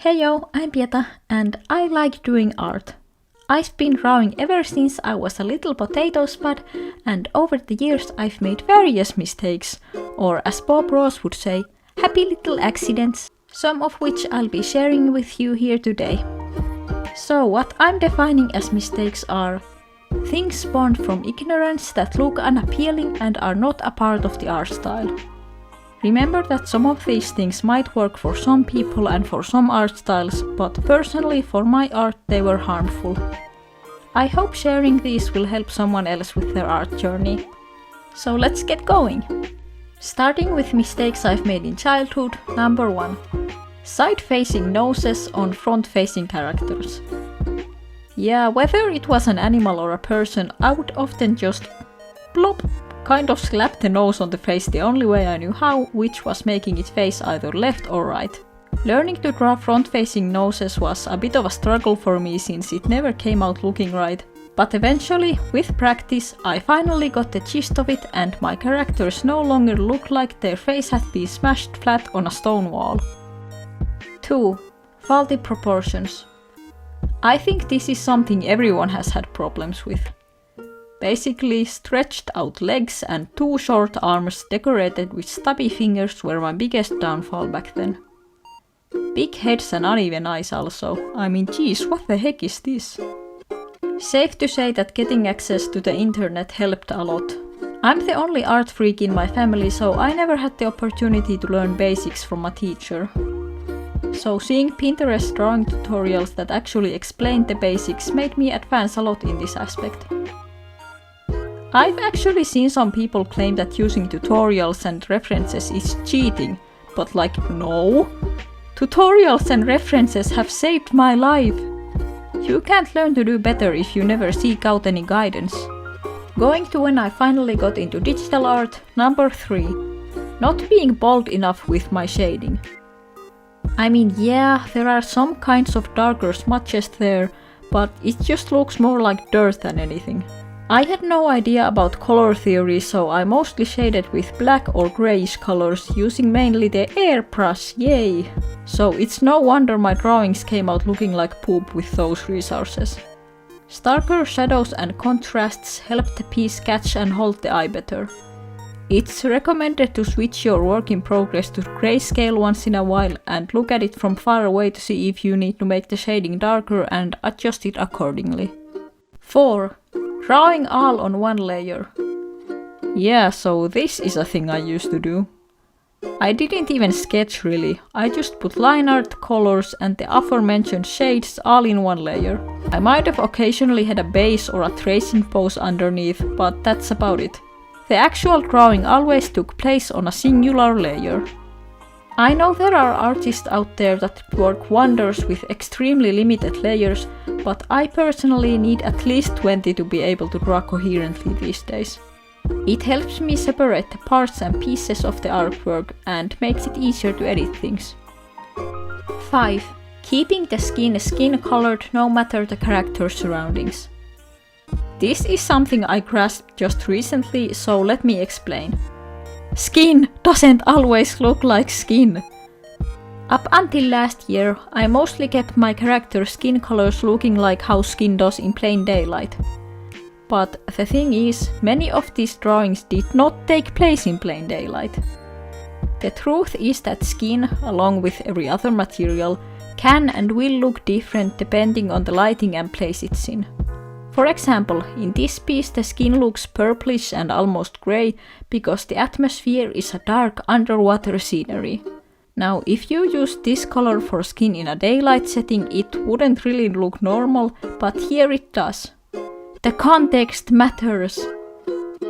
Heyo, I'm Pieta and I like doing art. I've been drawing ever since I was a little potato spud, and over the years I've made various mistakes, or as Bob Ross would say, happy little accidents, some of which I'll be sharing with you here today. So what I'm defining as mistakes are things spawned from ignorance that look unappealing and are not a part of the art style. Remember that some of these things might work for some people and for some art styles, but personally for my art they were harmful. I hope sharing these will help someone else with their art journey. So let's get going! Starting with mistakes I've made in childhood, number 1. Side-facing noses on front-facing characters. Yeah, whether it was an animal or a person, I would often just plop, kind of slap the nose on the face the only way I knew how, which was making it face either left or right. Learning to draw front-facing noses was a bit of a struggle for me since it never came out looking right. But eventually, with practice, I finally got the gist of it and my characters no longer look like their face had been smashed flat on a stone wall. 2. Faulty proportions. I think this is something everyone has had problems with. Basically, stretched out legs and too short arms decorated with stubby fingers were my biggest downfall back then. Big heads and uneven eyes also. I mean, geez, what the heck is this? Safe to say that getting access to the internet helped a lot. I'm the only art freak in my family, so I never had the opportunity to learn basics from a teacher. So seeing Pinterest drawing tutorials that actually explained the basics made me advance a lot in this aspect. I've actually seen some people claim that using tutorials and references is cheating, but no. Tutorials and references have saved my life. You can't learn to do better if you never seek out any guidance. Going to when I finally got into digital art, number 3. Not being bold enough with my shading. I mean, yeah, there are some kinds of darker smudges there, but it just looks more like dirt than anything. I had no idea about color theory, so I mostly shaded with black or greyish colors, using mainly the airbrush, yay! So it's no wonder my drawings came out looking like poop with those resources. Starker shadows and contrasts help the piece catch and hold the eye better. It's recommended to switch your work in progress to grayscale once in a while and look at it from far away to see if you need to make the shading darker and adjust it accordingly. 4. Drawing all on one layer. Yeah, so this is a thing I used to do. I didn't even sketch really, I just put line art, colors and the aforementioned shades all in one layer. I might have occasionally had a base or a tracing pose underneath, but that's about it. The actual drawing always took place on a singular layer. I know there are artists out there that work wonders with extremely limited layers, but I personally need at least 20 to be able to draw coherently these days. It helps me separate the parts and pieces of the artwork and makes it easier to edit things. 5. Keeping the skin colored no matter the character's surroundings. This is something I grasped just recently, so let me explain. Skin doesn't always look like skin. Up until last year, I mostly kept my character's skin colors looking like how skin does in plain daylight. But the thing is, many of these drawings did not take place in plain daylight. The truth is that skin, along with every other material, can and will look different depending on the lighting and place it's in. For example, in this piece the skin looks purplish and almost grey because the atmosphere is a dark underwater scenery. Now, if you use this color for skin in a daylight setting, it wouldn't really look normal, but here it does. The context matters.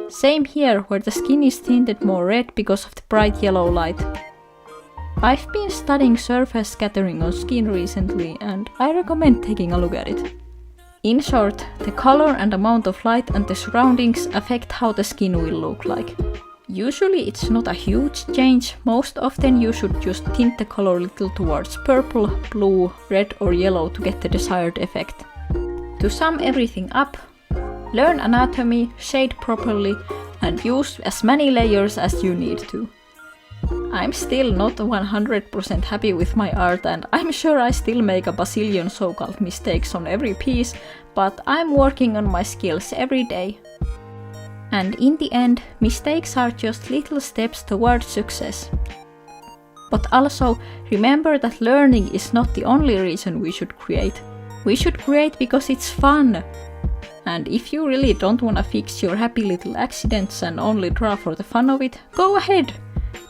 Same here, where the skin is tinted more red because of the bright yellow light. I've been studying surface scattering on skin recently, and I recommend taking a look at it. In short, the color and amount of light and the surroundings affect how the skin will look like. Usually it's not a huge change, most often you should just tint the color a little towards purple, blue, red or yellow to get the desired effect. To sum everything up, learn anatomy, shade properly and use as many layers as you need to. I'm still not 100% happy with my art, and I'm sure I still make a bazillion so-called mistakes on every piece, but I'm working on my skills every day. And in the end, mistakes are just little steps towards success. But also, remember that learning is not the only reason we should create. We should create because it's fun. And if you really don't want to fix your happy little accidents and only draw for the fun of it, go ahead!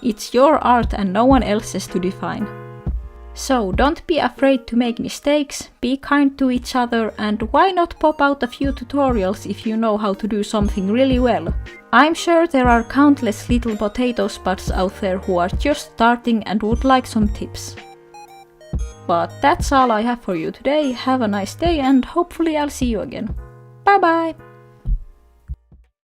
It's your art and no one else's to define. So don't be afraid to make mistakes, be kind to each other, and why not pop out a few tutorials if you know how to do something really well? I'm sure there are countless little potato spuds out there who are just starting and would like some tips. But that's all I have for you today. Have a nice day and hopefully I'll see you again. Bye bye!